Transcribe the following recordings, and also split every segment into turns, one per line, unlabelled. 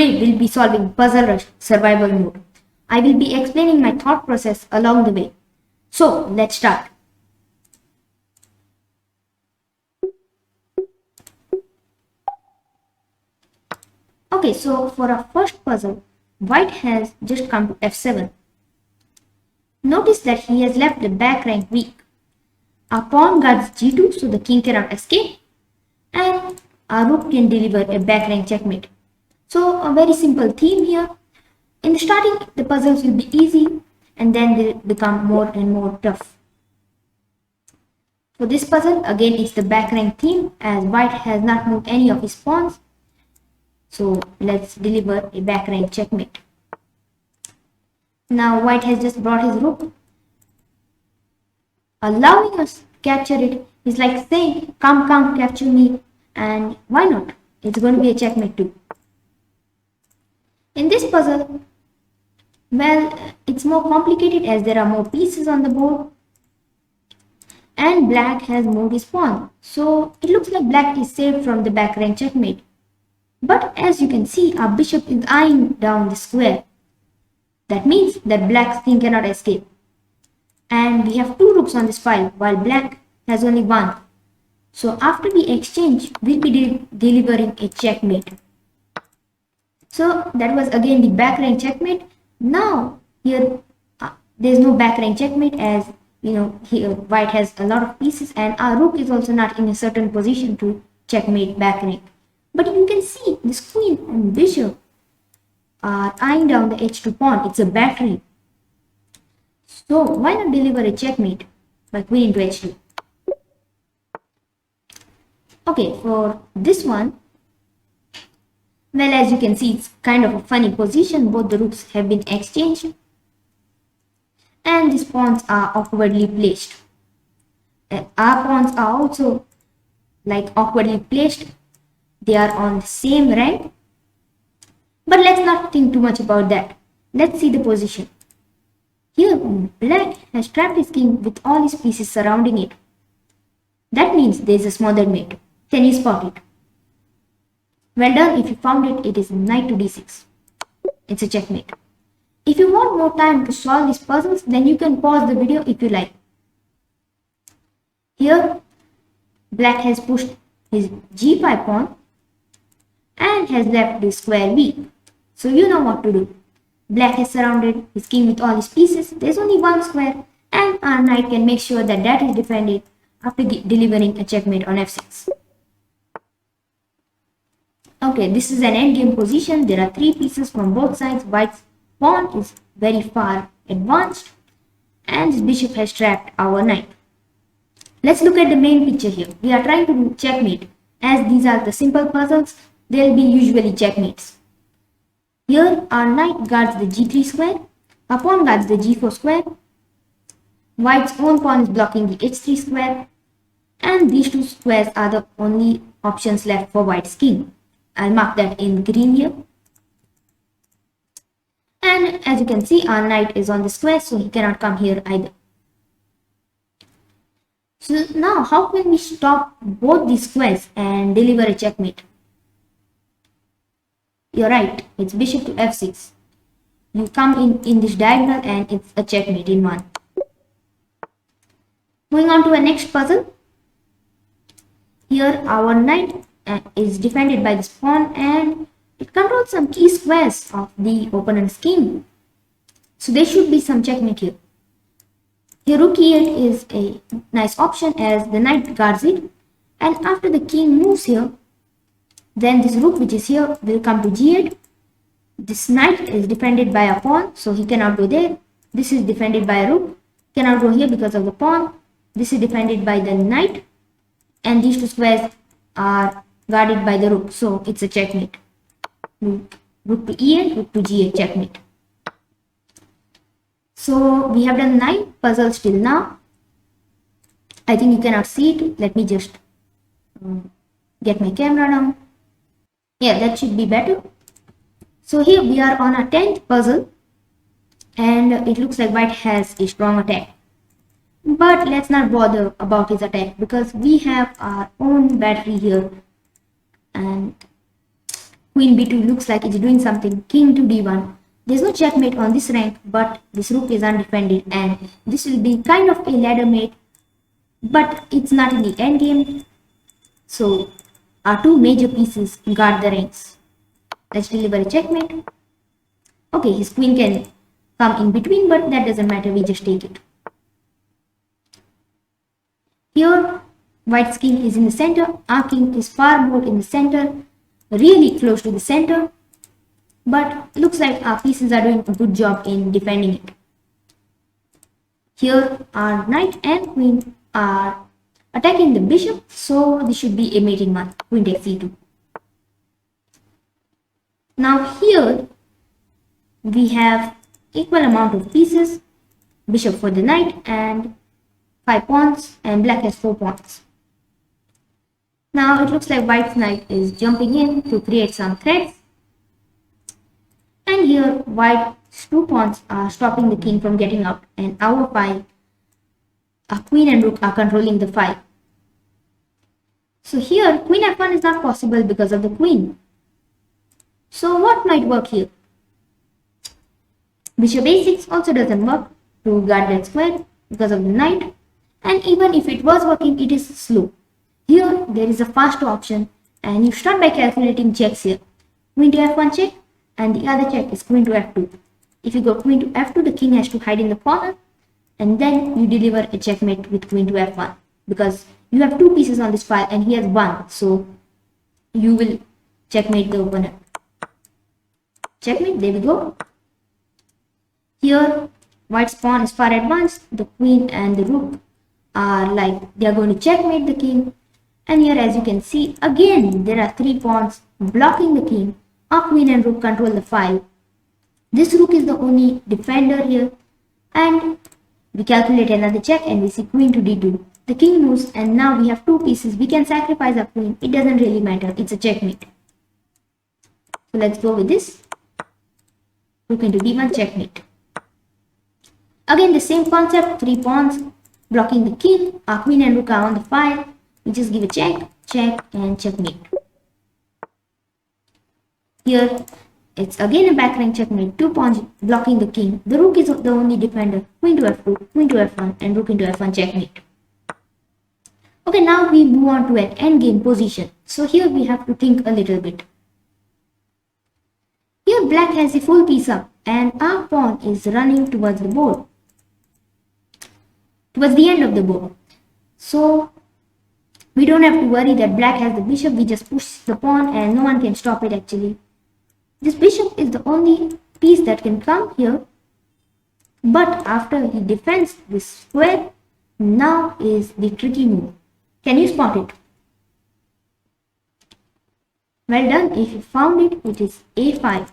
Today we'll be solving Puzzle Rush Survival Mode. I will be explaining my thought process along the way. So let's start. Okay, so for our first puzzle, White has just come to f7. Notice that he has left the back rank weak. Our pawn guards g2 so the king cannot escape, and our rook can deliver a back rank checkmate. So a very simple theme here. In the starting, the puzzles will be easy and then they become more and more tough. For this puzzle, again it's the back rank theme as White has not moved any of his pawns. So let's deliver a back rank checkmate. Now White has just brought his rook, allowing us to capture it. It's like saying, come, capture me, and why not? It's going to be a checkmate too. In this puzzle, well, it's more complicated as there are more pieces on the board and Black has moved his pawn. So it looks like Black is saved from the back rank checkmate. But as you can see, our bishop is eyeing down the square. That means that Black's king cannot escape. And we have two rooks on this file while Black has only one. So after the exchange, we'll be delivering a checkmate. So that was again the back rank checkmate. Now here there's no back rank checkmate as you know here White has a lot of pieces and our rook is also not in a certain position to checkmate back rank. But you can see this queen and bishop are eyeing down the h2 pawn. It's a battery. So why not deliver a checkmate by queen into h2? Okay, for this one, well, as you can see, it's kind of a funny position. Both the rooks have been exchanged and these pawns are awkwardly placed. Our pawns are also like awkwardly placed. They are on the same rank. But let's not think too much about that. Let's see the position. Here, Black has trapped his king with all his pieces surrounding it. That means there is a smothered mate. Can you spot it? Well done. If you found it, it is knight to d6. It's a checkmate. If you want more time to solve these puzzles, then you can pause the video if you like. Here, Black has pushed his g5 pawn and has left the square weak. So you know what to do. Black has surrounded his king with all his pieces. There's only one square and our knight can make sure that that is defended after delivering a checkmate on f6. Okay, this is an endgame position. There are three pieces from both sides. White's pawn is very far advanced and his bishop has trapped our knight. Let's look at the main picture here. We are trying to do checkmate. As these are the simple puzzles, there will be usually checkmates. Here our knight guards the g3 square, our pawn guards the g4 square, White's own pawn is blocking the h3 square, and these two squares are the only options left for White's king. I'll mark that in green here. And as you can see, our knight is on the square, so he cannot come here either. So now, how can we stop both these squares and deliver a checkmate? You're right, it's bishop to f6. You come in this diagonal and it's a checkmate in one. Moving on to our next puzzle. Here our knight is defended by this pawn and it controls some key squares of the opponent's king. So there should be some checkmate here. Here rook e8 is a nice option as the knight guards it, and after the king moves here, then this rook which is here will come to g8. This knight is defended by a pawn, so he cannot go there. This is defended by a rook, cannot go here because of the pawn. This is defended by the knight, and these two squares are guarded by the rook, so it's a checkmate. Rook to e8, rook to g8, checkmate. So we have done 9 puzzles till now. I think you cannot see it. Let me just get my camera down. Yeah, that should be better. So here we are on our 10th puzzle and it looks like White has a strong attack. But let's not bother about his attack because we have our own battery here and queen b2 looks like it's doing something. King to d1. There's no checkmate on this rank, but this rook is undefended, and this will be kind of a ladder mate, but it's not in the end game. So our two major pieces guard the ranks. Let's deliver a checkmate. Okay, his queen can come in between, but that doesn't matter, we just take it. Here, white's king is in the center, our king is far more in the center, really close to the center, but looks like our pieces are doing a good job in defending it. Here, our knight and queen are attacking the bishop, so this should be a mating one. Queen takes c2. Now here, we have equal amount of pieces, bishop for the knight and 5 pawns, and black has 4 pawns. Now it looks like white's knight is jumping in to create some threats, and here white's 2 pawns are stopping the king from getting out, and our file, our queen and rook are controlling the file. So here queen f1 is not possible because of the queen. So what might work here? Bishop a6 also doesn't work to guard that square because of the knight, and even if it was working, it is slow. Here there is a fast option, and you start by calculating checks here. Queen to f1 check, and the other check is queen to f2. If you go queen to f2, the king has to hide in the corner, and then you deliver a checkmate with queen to f1, because you have 2 pieces on this file and he has 1, so you will checkmate the opponent. Checkmate, there we go. Here white's pawn is far advanced, the queen and the rook are like they are going to checkmate the king, and here as you can see again there are 3 pawns blocking the king. Our queen and rook control the file. This rook is the only defender here, and we calculate another check and we see queen to d2. The king moves, and now we have 2 pieces. We can sacrifice our queen, it doesn't really matter, it's a checkmate. So let's go with this. Rook into d1, checkmate. Again the same concept, 3 pawns blocking the king. Our queen and rook are on the file. We just give a check, check, and checkmate. Here it's again a back rank checkmate, 2 pawns blocking the king. The rook is the only defender. Queen to f2, queen to f1, and rook into f1, checkmate. Okay, now we move on to an endgame position. So here we have to think a little bit. Here black has a full piece up, and our pawn is running towards the board, towards the end of the board. So we don't have to worry that black has the bishop. We just push the pawn and no one can stop it actually. This bishop is the only piece that can come here, but after he defends this square, now is the tricky move. Can you spot it? Well done. If you found it, it is a5.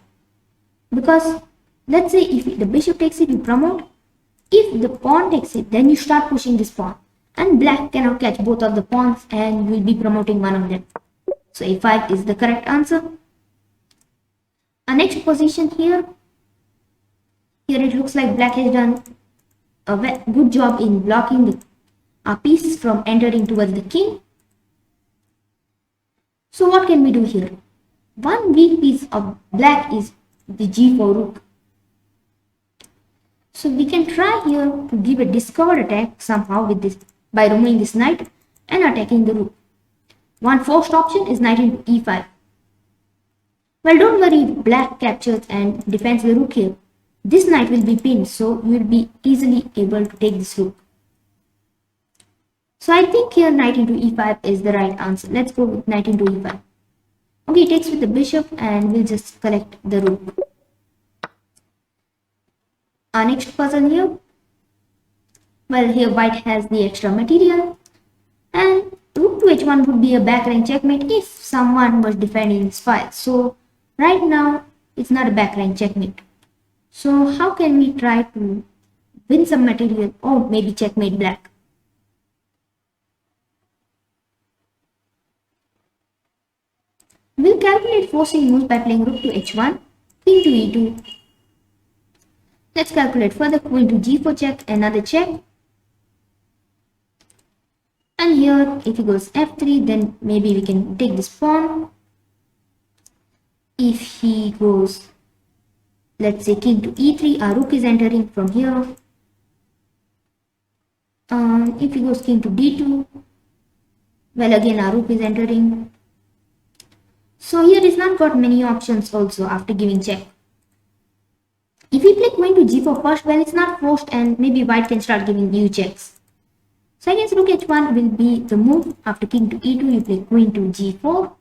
Because let's say if the bishop takes it, you promote. If the pawn takes it, then you start pushing this pawn, and black cannot catch both of the pawns and you will be promoting one of them. So a5 is the correct answer. Our next position here it looks like black has done a good job in blocking our pieces from entering towards the king. So what can we do here? One weak piece of black is the g4 rook. So we can try here to give a discovered attack somehow with this by removing this knight and attacking the rook. One forced option is knight into e5. Well, don't worry if black captures and defends the rook here. This knight will be pinned, so you will be easily able to take this rook. So I think here knight into e5 is the right answer. Let's go with knight into e5. Okay, it takes with the bishop and we'll just collect the rook. Our next puzzle here. Well, here white has the extra material, and rook to h1 would be a back rank checkmate if someone was defending this file. So right now it's not a back rank checkmate. So how can we try to win some material or maybe checkmate black? We'll calculate forcing moves by playing rook to h1, king to e2. Let's calculate further. Queen to g4 check, another check. And here if he goes f3, then maybe we can take this pawn. If he goes, let's say king to e3, our rook is entering from here. If he goes king to d2, well, again our rook is entering. So here is not got many options also after giving check. If we play queen to g4 first, well, it's not forced and maybe white can start giving you checks. So I guess rook h1 will be the move. After king to e2, you play queen to g4.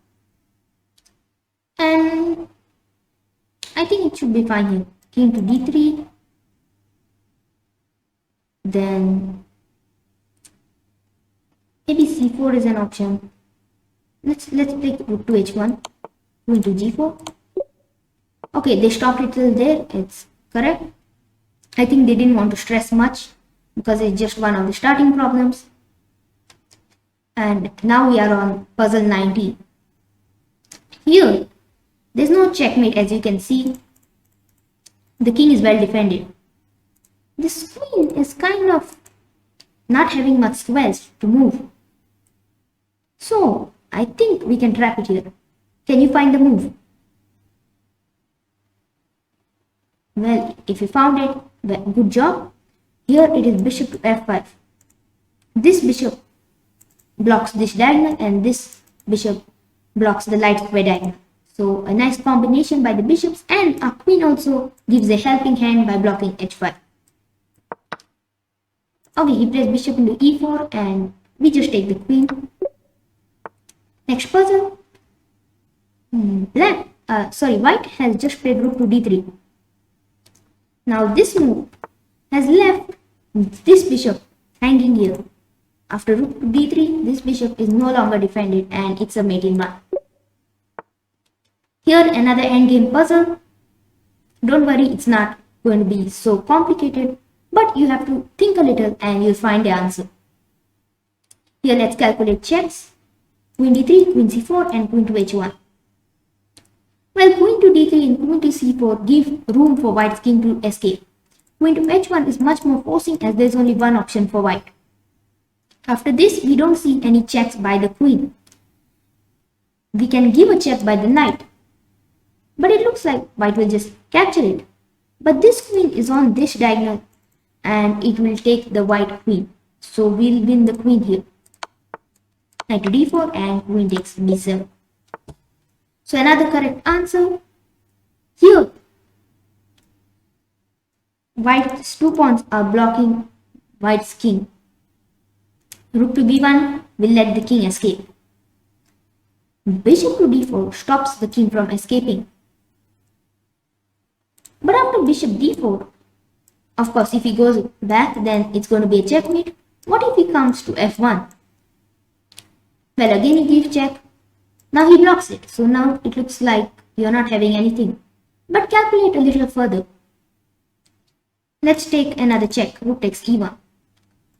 And I think it should be fine here. King to d3. Then maybe c4 is an option. Let's play rook to h1. Queen to g4. Okay, they stopped it till there. It's correct. I think they didn't want to stress much because it's just one of the starting problems. And now we are on puzzle 19. Here, there's no checkmate as you can see. The king is well defended. This queen is kind of not having much squares to move. So, I think we can trap it here. Can you find the move? Well, if you found it, well, good job. Here it is bishop to f5. This bishop blocks this diagonal and this bishop blocks the light square diagonal. So a nice combination by the bishops, and our queen also gives a helping hand by blocking h5. Okay, he plays bishop into e4 and we just take the queen. Next puzzle. White has just played rook to d3. Now this move has left this bishop hanging here. After rook to d3, this bishop is no longer defended and it's a mate in one. Here another endgame puzzle. Don't worry, it's not going to be so complicated, but you have to think a little and you'll find the answer. Here let's calculate checks. Queen d3, queen c4 and queen to h1. Well, queen to d3 and queen to c4 give room for white's king to escape. Queen to h1 is much more forcing as there's only one option for white. After this, we don't see any checks by the queen. We can give a check by the knight, but it looks like white will just capture it. But this queen is on this diagonal and it will take the white queen. So we'll win the queen here. Knight to d4 and queen takes b7. So another correct answer. Here, white's two pawns are blocking white's king. Rook to b1 will let the king escape. Bishop to d4 stops the king from escaping. But after bishop d4, of course, if he goes back, then it's going to be a checkmate. What if he comes to f1? Well, again he gives check. Now he blocks it. So now it looks like you're not having anything. But calculate a little further. Let's take another check. Rook takes e1.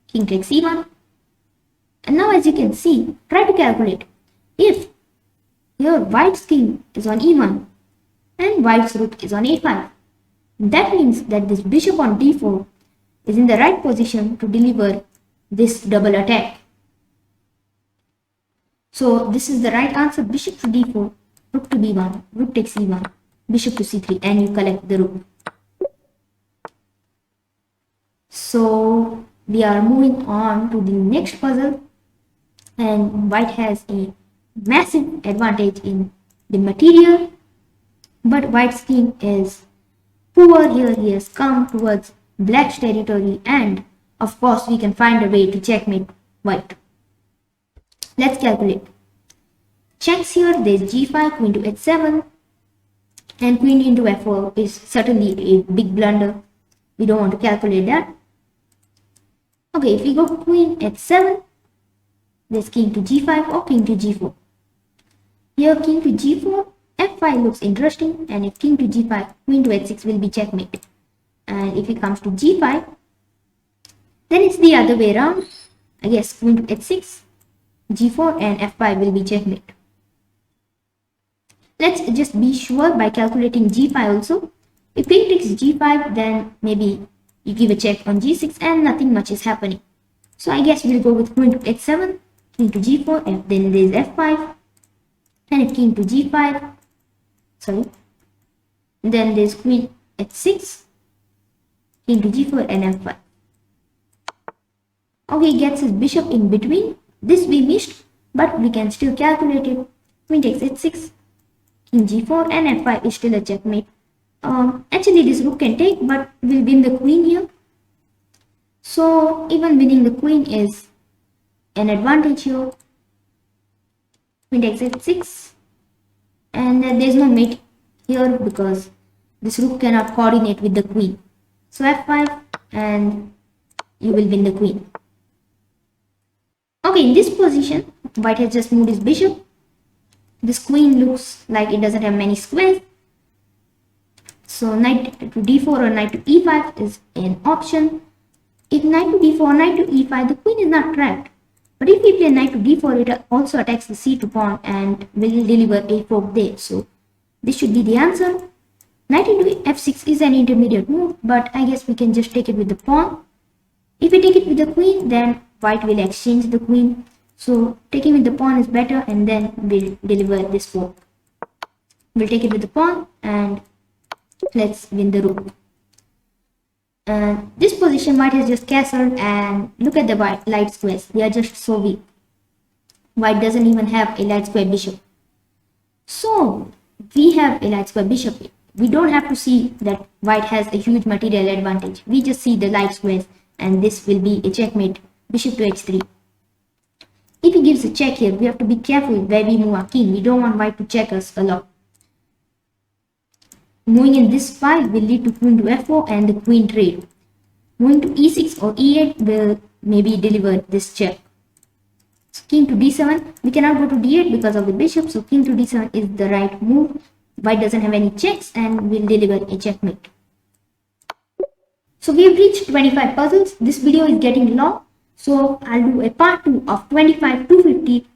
King takes e1. And now as you can see, try to calculate. If here white's king is on e1 and white's rook is on a5, that means that this bishop on d4 is in the right position to deliver this double attack. So this is the right answer. Bishop to d4, rook to b1, rook takes e1, bishop to c3, and you collect the rook. So we are moving on to the next puzzle, and white has a massive advantage in the material, but white's king is poor here. He has come towards black's territory, and of course we can find a way to checkmate white. Let's calculate. Checks here, there's g5, queen to h7, and queen into f4 is certainly a big blunder. We don't want to calculate that. Okay, if we go queen h7, there's king to g5 or king to g4. Here king to g4, f5 looks interesting, and if king to g5, queen to h6 will be checkmate. And if it comes to g5, then it's the other way around. I guess queen to h6, g4 and f5 will be checkmate. Let's just be sure by calculating g5 also. If king takes g5, then maybe you give a check on g6 and nothing much is happening. So I guess we'll go with queen to h7, king to g4, and then there's f5. And if king to g5, sorry. Then there's queen h6, king to g4 and f5. Okay, he gets his bishop in between. This we missed, but we can still calculate it. Queen takes h6, king g4 and f5 is still a checkmate. Actually this rook can take, but we'll win the queen here. So even winning the queen is an advantage here. Queen takes h6, and there's no mate here because this rook cannot coordinate with the queen. So f5 and you will win the queen. Okay, in this position, white has just moved his bishop. This queen looks like it doesn't have many squares. So knight to d4 or knight to e5 is an option. If knight to d4 or knight to e5, the queen is not trapped. But if we play knight to d4, it also attacks the c2 pawn and will deliver a fork there. So this should be the answer. Knight into f6 is an intermediate move, but I guess we can just take it with the pawn. If we take it with the queen, then white will exchange the queen. So taking with the pawn is better, and then we'll deliver this fork. We'll take it with the pawn and let's win the rook. This position white has just castled, and look at the white light squares. They are just so weak. White doesn't even have a light square bishop. So we have a light square bishop. We don't have to see that white has a huge material advantage. We just see the light squares, and this will be a checkmate. Bishop to h3. If he gives a check here, we have to be careful where we move our king. We don't want white to check us a lot. Moving in this file will lead to queen to f4 and the queen trade. Moving to e6 or e8 will maybe deliver this check. So king to d7. We cannot go to d8 because of the bishop, so king to d7 is the right move. White doesn't have any checks and will deliver a checkmate. So we have reached 25 puzzles. This video is getting long, so I'll do a part 2 of 25 to 50.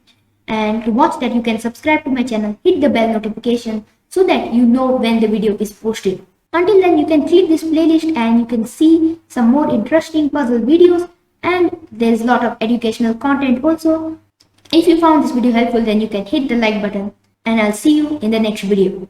And to watch that, you can subscribe to my channel, hit the bell notification so that you know when the video is posted. Until then, you can click this playlist and you can see some more interesting puzzle videos, and there's a lot of educational content also. If you found this video helpful, then you can hit the like button, and I'll see you in the next video.